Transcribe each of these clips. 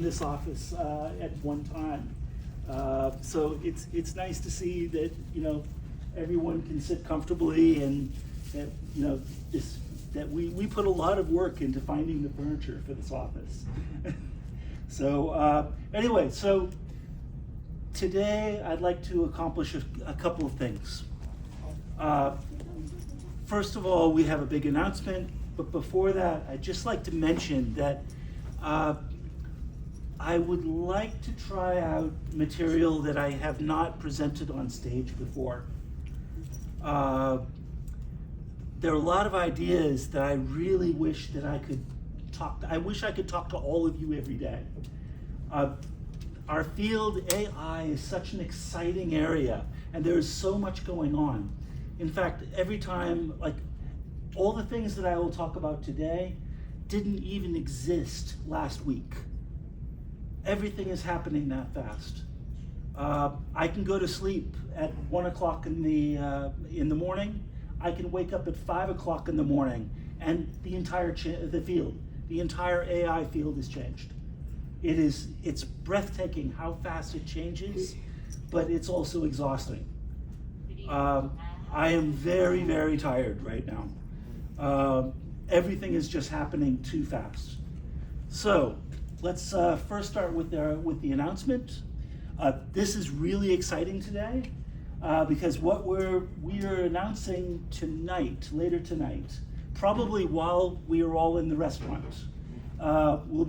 this office at one time. So it's nice to see that, you know, everyone can sit comfortably, and that, you know, that we put a lot of work into finding the furniture for this office. So anyway, so today I'd like to accomplish a couple of things. First of all, we have a big announcement, but before that, I'd just like to mention that I would like to try out material that I have not presented on stage before. There are a lot of ideas that I really wish that I could I wish I could talk to all of you every day. Our field, AI, is such an exciting area, and there is so much going on. In fact, every time, like, all the things that I will talk about today didn't even exist last week. Everything is happening that fast. I can go to sleep at 1 o'clock in the morning. I can wake up at 5 o'clock in the morning, and the entire the entire AI field has changed. It's breathtaking how fast it changes, but it's also exhausting. I am very, very tired right now. Everything is just happening too fast. So let's first start with the announcement. This is really exciting today because what we are announcing later tonight, probably while we are all in the restaurant, we'll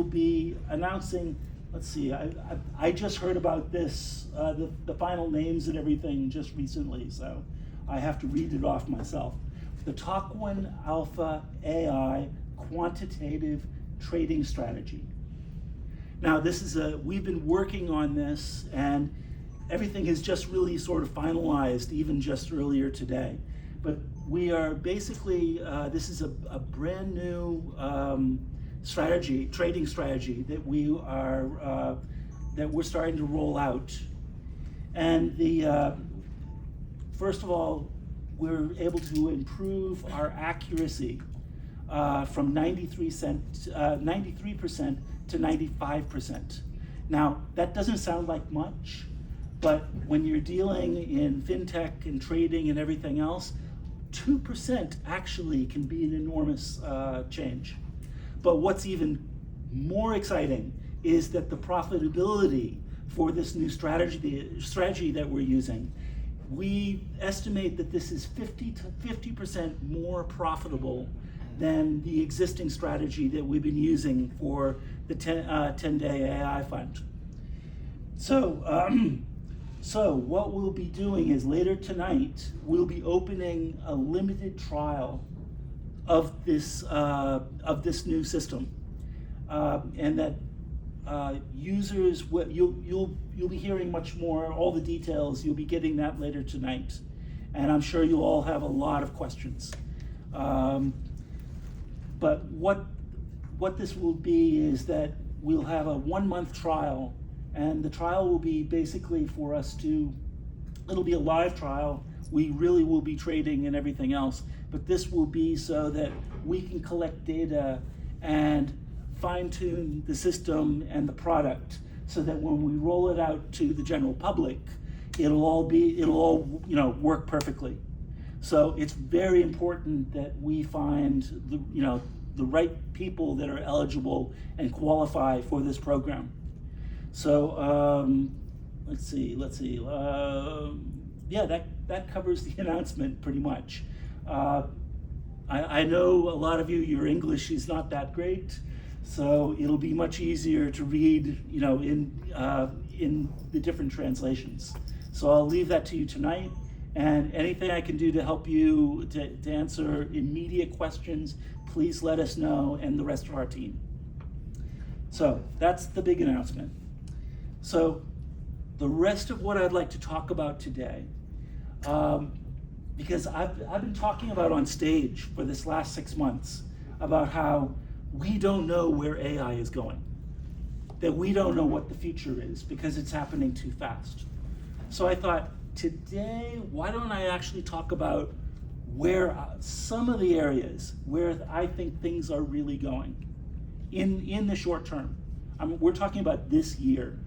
be announcing. Let's see. I just heard about this, the final names and everything just recently, so I have to read it off myself. The Takwin Alpha AI Quantitative Trading Strategy. Now, we've been working on this, and everything is just really sort of finalized, even just earlier today. But we are basically, this is a brand new trading strategy that we're starting to roll out. And first of all, we're able to improve our accuracy from 93% to 95%. Now, that doesn't sound like much, but when you're dealing in fintech and trading and everything else, 2% actually can be an enormous change. But what's even more exciting is that the profitability for this new strategy that we're using, we estimate that this is 50% more profitable than the existing strategy that we've been using for the 10-day AI fund. So what we'll be doing is later tonight, we'll be opening a limited trial of this new system, and that users, you'll be hearing much more, all the details. You'll be getting that later tonight, and I'm sure you'll all have a lot of questions. But what this will be is that we'll have a 1-month trial, and the trial will be basically for us it'll be a live trial. We really will be trading and everything else, but this will be so that we can collect data and fine-tune the system and the product so that when we roll it out to the general public, it'll all work perfectly. So it's very important that we find the right people that are eligible and qualify for this program. So let's see. Yeah, that covers the announcement pretty much. I know a lot of your English is not that great, so it'll be much easier to read, in the different translations. So I'll leave that to you tonight, and anything I can do to help you to answer immediate questions, please let us know and the rest of our team. So that's the big announcement. So the rest of what I'd like to talk about today, because I've been talking about on stage for this last 6 months about how we don't know where AI is going, that we don't know what the future is because it's happening too fast. So I thought today, why don't I actually talk about where some of the areas where I think things are really going in the short term. We're talking about this year.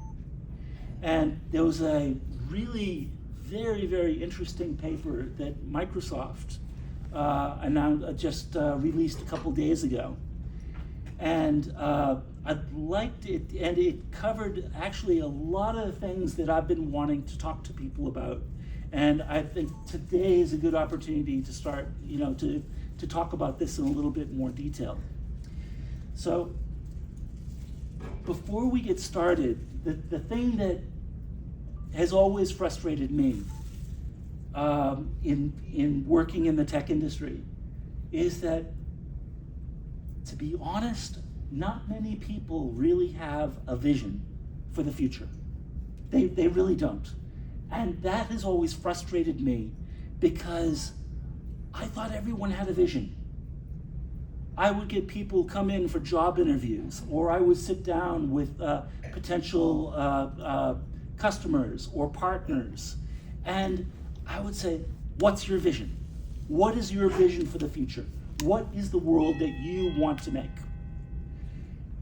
And there was a really very, very interesting paper that Microsoft released a couple days ago. And I liked it, and it covered actually a lot of the things that I've been wanting to talk to people about. And I think today is a good opportunity to start, to talk about this in a little bit more detail. So before we get started, the thing that has always frustrated me in working in the tech industry is that, to be honest, not many people really have a vision for the future. They really don't. And that has always frustrated me because I thought everyone had a vision. I would get people come in for job interviews, or I would sit down with potential customers or partners, and I would say, what's your vision? What is your vision for the future? What is the world that you want to make?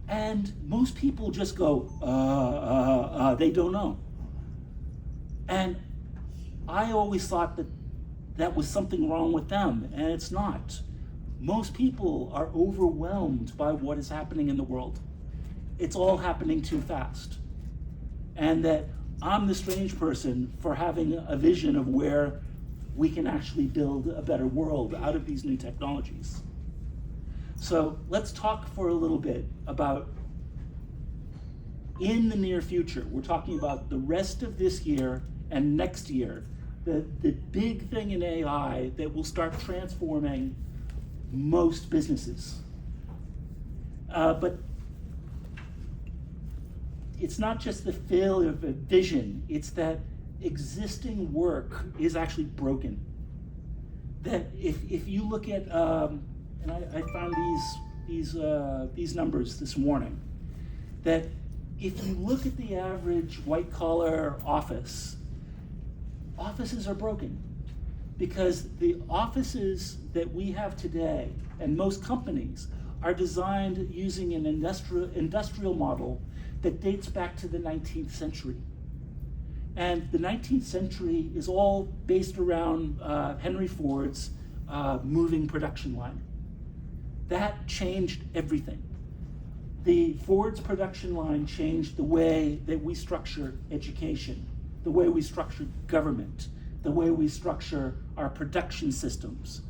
And most people just go, they don't know. And I always thought that that was something wrong with them, and it's not. Most people are overwhelmed by what is happening in the world. It's all happening too fast. And that I'm the strange person for having a vision of where we can actually build a better world out of these new technologies. So let's talk for a little bit about, in the near future, we're talking about the rest of this year and next year, the big thing in AI that will start transforming most businesses. But it's not just the failure of a vision, it's that existing work is actually broken. That if you look at, and I found these numbers this morning, that if you look at the average white-collar offices are broken, because the offices that we have today and most companies are designed using an industrial model that dates back to the 19th century. And the 19th century is all based around Henry Ford's moving production line. That changed everything. The Ford's production line changed the way that we structure education, the way we structure government, the way we structure our production systems.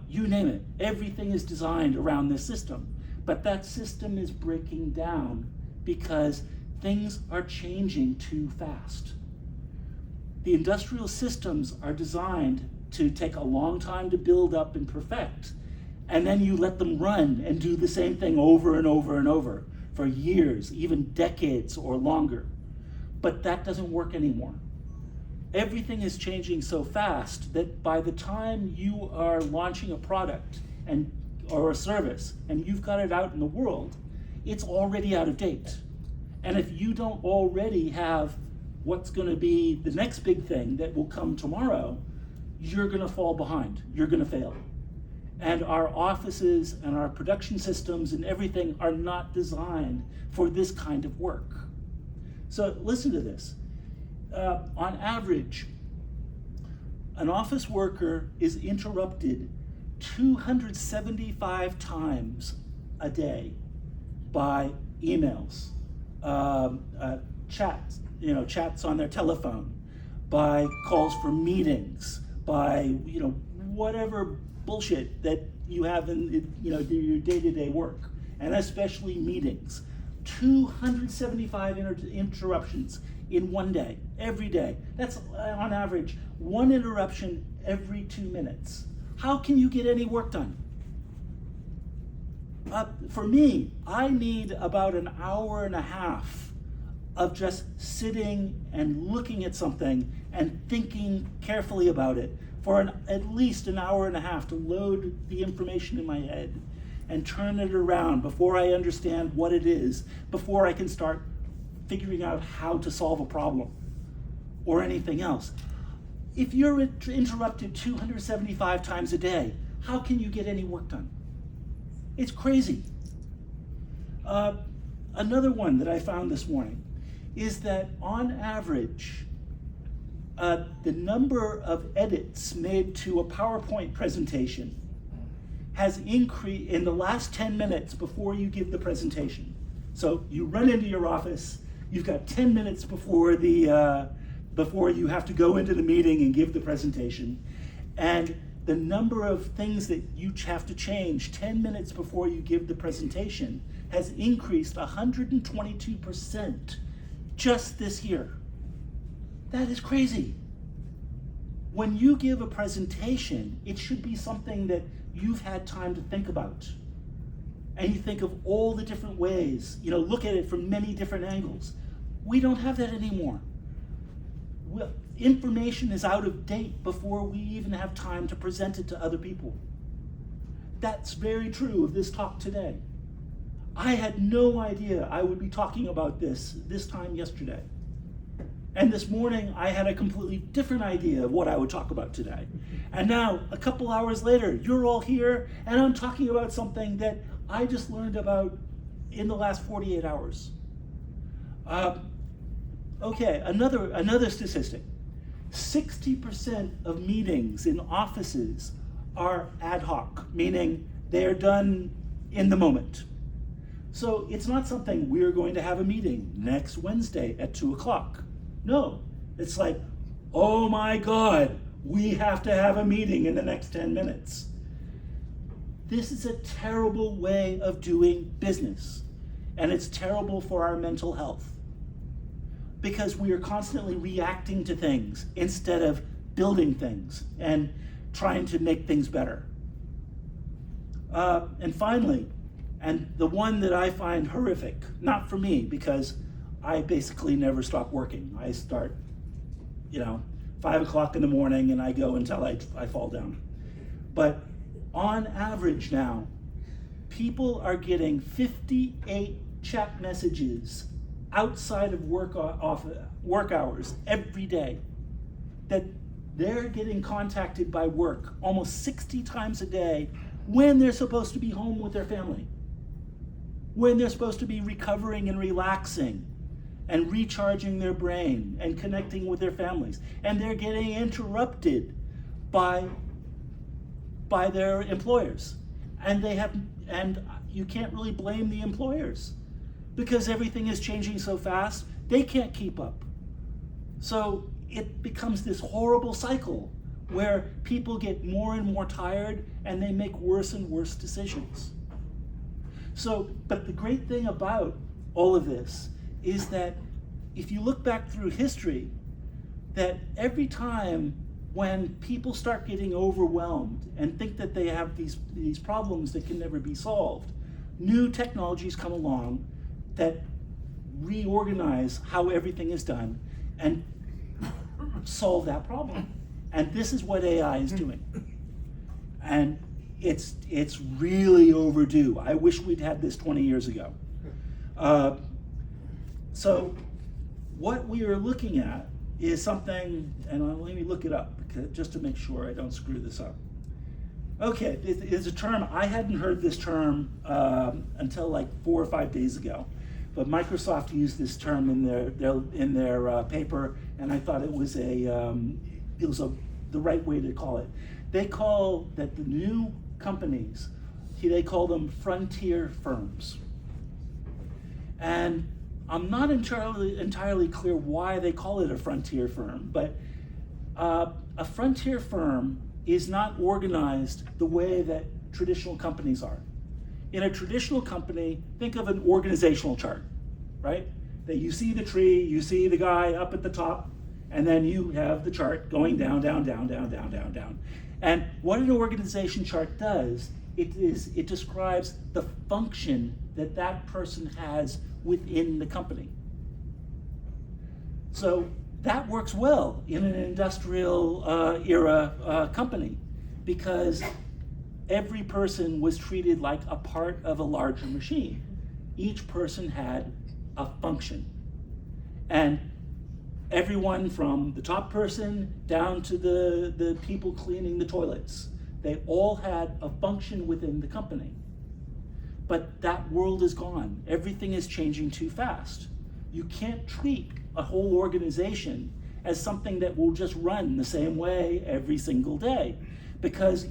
You name it, everything is designed around this system. But that system is breaking down because things are changing too fast. The industrial systems are designed to take a long time to build up and perfect, and then you let them run and do the same thing over and over and over for years, even decades or longer. But that doesn't work anymore. Everything is changing so fast that by the time you are launching a product or a service and you've got it out in the world, it's already out of date. And if you don't already have what's going to be the next big thing that will come tomorrow, you're going to fall behind. You're going to fail. And our offices and our production systems and everything are not designed for this kind of work. So listen to this. On average, an office worker is interrupted 275 times a day by emails, chats on their telephone, by calls for meetings, by whatever bullshit that you have in your day-to-day work, and especially meetings. 275 interruptions in one day, every day. That's on average one interruption every 2 minutes. How can you get any work done? For me, I need about an hour and a half of just sitting and looking at something and thinking carefully about it for at least an hour and a half to load the information in my head and turn it around before I understand what it is, before I can start figuring out how to solve a problem or anything else. If you're interrupted 275 times a day, how can you get any work done? It's crazy. Another one that I found this morning is that on average, the number of edits made to a PowerPoint presentation has increased in the last 10 minutes before you give the presentation. So you run into your office, you've got 10 minutes before before you have to go into the meeting and give the presentation, and the number of things that you have to change 10 minutes before you give the presentation has increased 122% just this year. That is crazy. When you give a presentation, it should be something that you've had time to think about. And you think of all the different ways, look at it from many different angles. We don't have that anymore. Information is out of date before we even have time to present it to other people. That's very true of this talk today. I had no idea I would be talking about this time yesterday. And this morning, I had a completely different idea of what I would talk about today. And now, a couple hours later, you're all here, and I'm talking about something that I just learned about in the last 48 hours. Okay, another statistic. 60% of meetings in offices are ad hoc, meaning they are done in the moment. So it's not something we're going to have a meeting next Wednesday at 2 o'clock. No, it's like, oh my God, we have to have a meeting in the next 10 minutes. This is a terrible way of doing business, and it's terrible for our mental health because we are constantly reacting to things instead of building things and trying to make things better. And finally, and the one that I find horrific, not for me, because I basically never stop working. I start, 5 o'clock in the morning and I go until I fall down. But on average now, people are getting 58 chat messages outside of work hours every day, that they're getting contacted by work almost 60 times a day when they're supposed to be home with their family, when they're supposed to be recovering and relaxing and recharging their brain and connecting with their families. And they're getting interrupted by their employers. And you can't really blame the employers because everything is changing so fast, they can't keep up. So it becomes this horrible cycle where people get more and more tired and they make worse and worse decisions. But the great thing about all of this is that if you look back through history, that every time when people start getting overwhelmed and think that they have these problems that can never be solved, new technologies come along that reorganize how everything is done and solve that problem. And this is what AI is doing. And it's really overdue. I wish we'd had this 20 years ago. So what we are looking at is something, and let me look it up just to make sure I don't screw this up. Okay, it's a term, I hadn't heard this term until like 4 or 5 days ago, but Microsoft used this term in their paper, and I thought it was the right way to call it. They call that the new companies, they call them frontier firms. And I'm not entirely clear why they call it a frontier firm, but a frontier firm is not organized the way that traditional companies are. In a traditional company, think of an organizational chart, right? That you see the tree, you see the guy up at the top, and then you have the chart going down, down, down, down, down, down, down. And what an organization chart does, it describes the function that person has within the company. So that works well in an industrial era company because every person was treated like a part of a larger machine. Each person had a function. And everyone from the top person down to the people cleaning the toilets, they all had a function within the company. But that world is gone. Everything is changing too fast. You can't treat a whole organization as something that will just run the same way every single day, because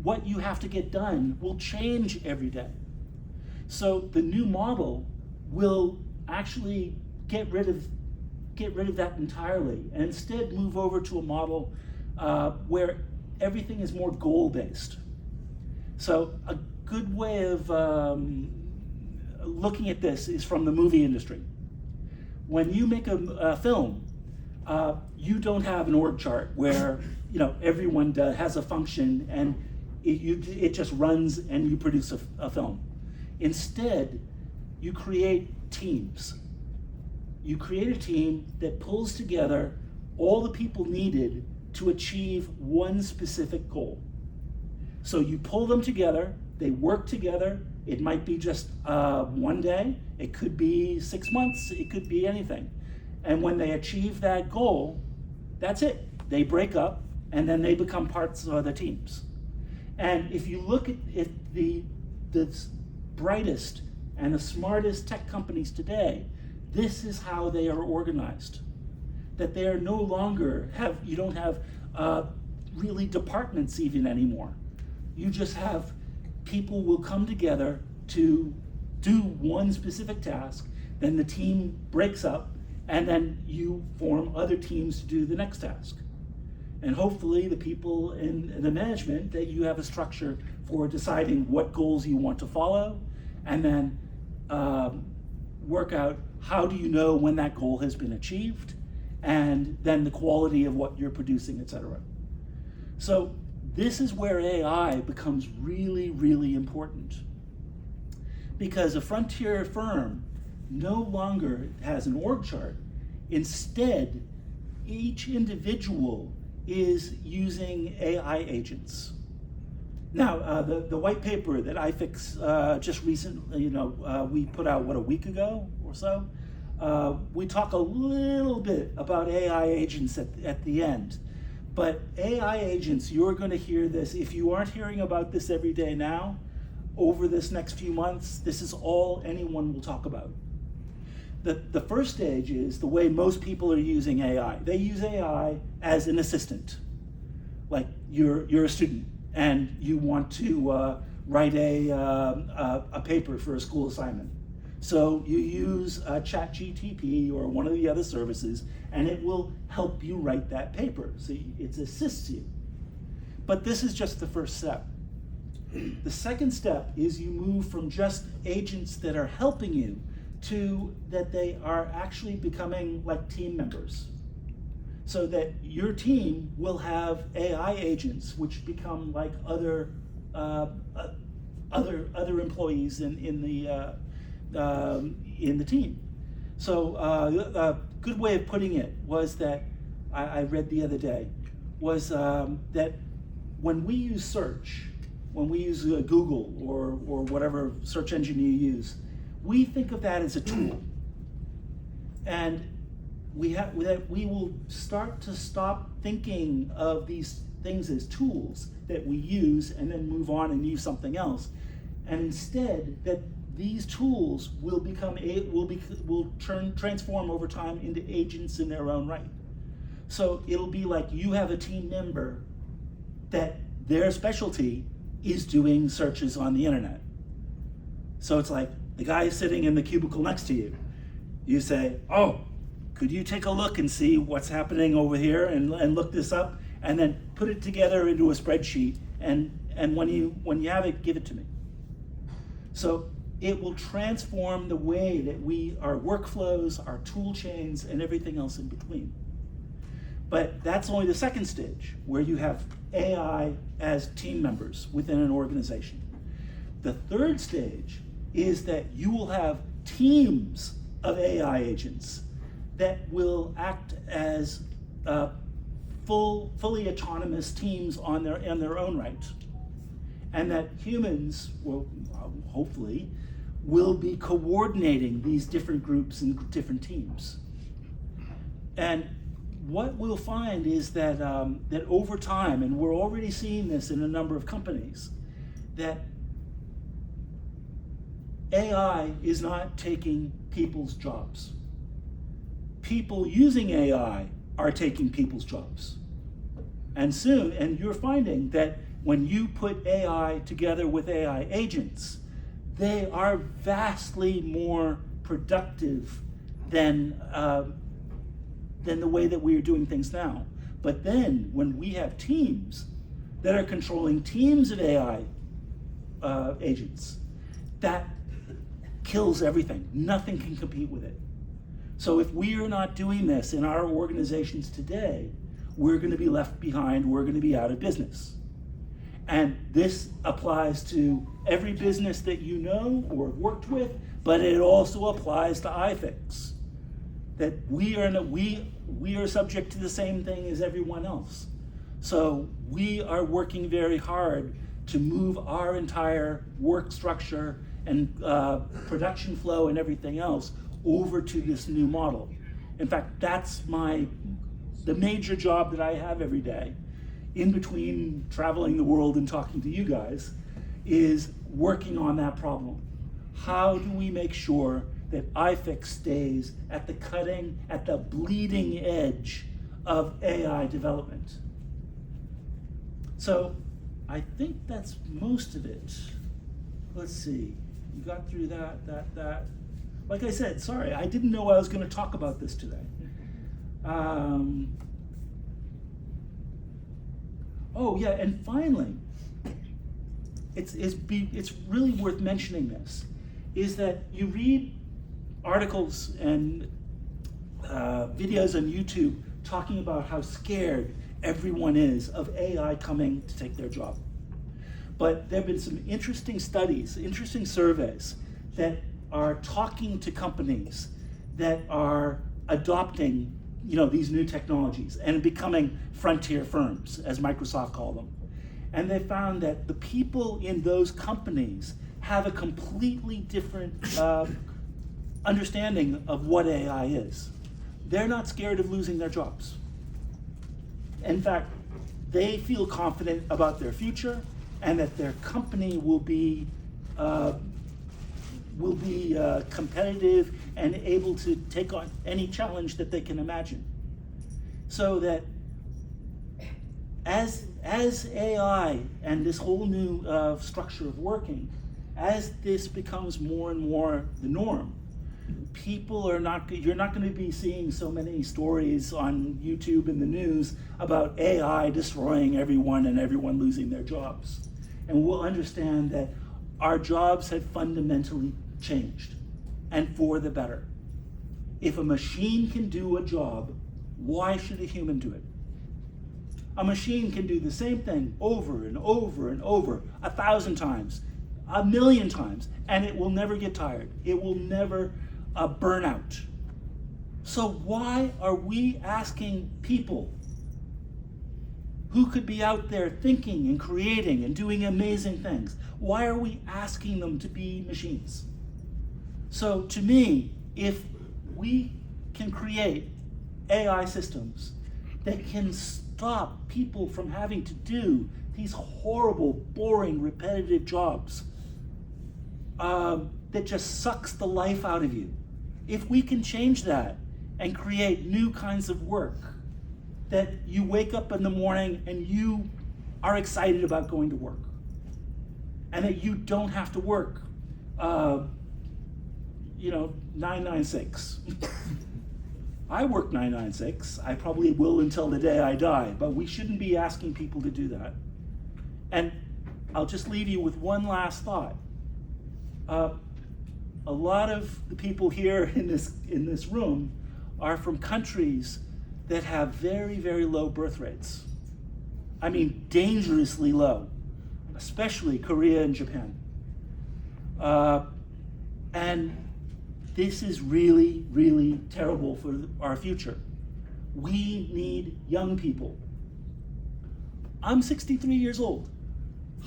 what you have to get done will change every day. So the new model will actually get rid of that entirely, and instead move over to a model where everything is more goal-based. So a good way of looking at this is from the movie industry. When you make a film, you don't have an org chart where everyone has a function and it just runs and you produce a film. Instead, you create teams. You create a team that pulls together all the people needed to achieve one specific goal. So you pull them together, they work together. It might be just one day, it could be 6 months, it could be anything. And when they achieve that goal, that's it. They break up and then they become parts of other teams. And if you look at the brightest and the smartest tech companies today, this is how they are organized. That they are no longer you don't have really departments even anymore. You just have people will come together to do one specific task, then the team breaks up, and then you form other teams to do the next task. And hopefully the people in the management, that you have a structure for deciding what goals you want to follow, and then work out how do you know when that goal has been achieved, and then the quality of what you're producing, etc. So this is where AI becomes really, really important. Because a frontier firm no longer has an org chart. Instead, each individual is using AI agents. Now, the white paper that Aifeex just recently, we put out, a week ago or so, we talk a little bit about AI agents at the end. But AI agents, you're going to hear this. If you aren't hearing about this every day now, over this next few months, this is all anyone will talk about. The first stage is the way most people are using AI. They use AI as an assistant. Like you're a student and you want to write a paper for a school assignment. So you use ChatGPT or one of the other services, and it will help you write that paper. So it assists you. But this is just the first step. The second step is you move from just agents that are helping you to that they are actually becoming like team members. So that your team will have AI agents which become like other employees in the team. So a good way of putting it was that I read the other day was that when we use search, when we use Google or whatever search engine you use, we think of that as a tool. And we will start to stop thinking of these things as tools that we use and then move on and use something else. And instead, that these tools will transform over time into agents in their own right. So it'll be like you have a team member that their specialty is doing searches on the internet. So it's like the guy sitting in the cubicle next to you. You say, oh, could you take a look and see what's happening over here and look this up, and then put it together into a spreadsheet, and when you have it, give it to me. So it will transform the way that our workflows, our tool chains, and everything else in between. But that's only the second stage, where you have AI as team members within an organization. The third stage is that you will have teams of AI agents that will act as fully autonomous teams on their own right. And that humans will, hopefully, will be coordinating these different groups and different teams. And what we'll find is that that over time, and we're already seeing this in a number of companies, that AI is not taking people's jobs. People using AI are taking people's jobs. And you're finding that when you put AI together with AI agents, they are vastly more productive than the way that we are doing things now. But then when we have teams that are controlling teams of AI agents, that kills everything. Nothing can compete with it. So if we are not doing this in our organizations today, we're going to be left behind, we're going to be out of business. And this applies to every business that you know or have worked with, but it also applies to Aifeex. That we are subject to the same thing as everyone else. So we are working very hard to move our entire work structure and production flow and everything else over to this new model. In fact, that's the major job that I have every day, in between traveling the world and talking to you guys, is working on that problem. How do we make sure that Aifeex stays at the bleeding edge of AI development? So I think that's most of it. Let's see, you got through that. Like I said, sorry, I didn't know I was going to talk about this today. Oh yeah, and finally, it's really worth mentioning this, is that you read articles and videos on YouTube talking about how scared everyone is of AI coming to take their job. But there have been some interesting studies, interesting surveys that are talking to companies that are adopting these new technologies and becoming frontier firms, as Microsoft called them. And they found that the people in those companies have a completely different understanding of what AI is. They're not scared of losing their jobs. In fact, they feel confident about their future and that their company will be competitive and able to take on any challenge that they can imagine. So that as AI and this whole new structure of working, as this becomes more and more the norm, you're not going to be seeing so many stories on YouTube and the news about AI destroying everyone and everyone losing their jobs. And we'll understand that our jobs have fundamentally changed, and for the better. If a machine can do a job, why should a human do it? A machine can do the same thing over and over and over, 1,000 times, 1,000,000 times, and it will never get tired. It will never burn out. So why are we asking people who could be out there thinking and creating and doing amazing things, why are we asking them to be machines? So to me, if we can create AI systems that can stop people from having to do these horrible, boring, repetitive jobs that just sucks the life out of you, if we can change that and create new kinds of work, that you wake up in the morning and you are excited about going to work, and that you don't have to work 996. I work 996. I probably will until the day I die, but we shouldn't be asking people to do that. And I'll just leave you with one last thought. A lot of the people here in this room are from countries that have very, very low birth rates. I mean, dangerously low, especially Korea and Japan. And this is really, really terrible for our future. We need young people. I'm 63 years old.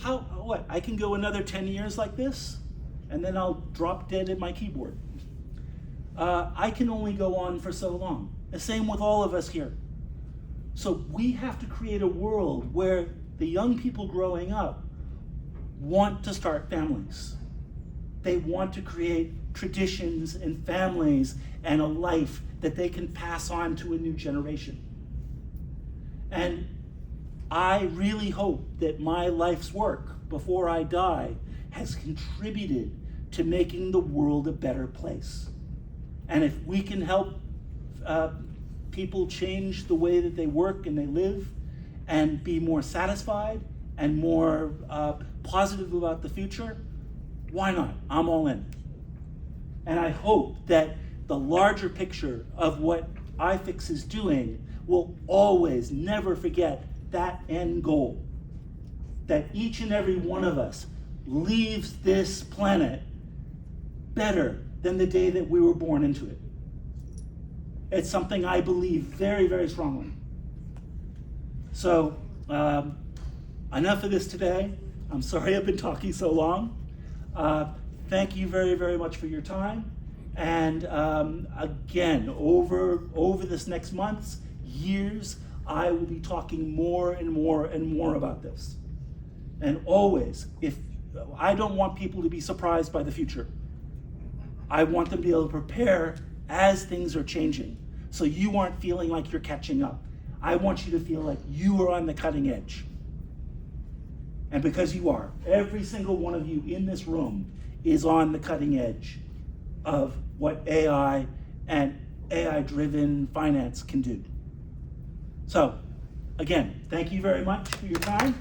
What, I can go another 10 years like this, and then I'll drop dead at my keyboard. I can only go on for so long. The same with all of us here. So we have to create a world where the young people growing up want to start families. They want to create traditions and families and a life that they can pass on to a new generation. And I really hope that my life's work before I die has contributed to making the world a better place. And if we can help people change the way that they work and they live and be more satisfied and more positive about the future, why not? I'm all in. And I hope that the larger picture of what Aifeex is doing will always never forget that end goal, that each and every one of us leaves this planet better than the day that we were born into it. It's something I believe very, very strongly. So, enough of this today. I'm sorry I've been talking so long. Thank you very, very much for your time. And again, over this next months, years, I will be talking more and more and more about this. And always, if I don't want people to be surprised by the future. I want them to be able to prepare as things are changing, so you aren't feeling like you're catching up. I want you to feel like you are on the cutting edge. And because you are, every single one of you in this room is on the cutting edge of what AI and AI-driven finance can do. So, again, thank you very much for your time.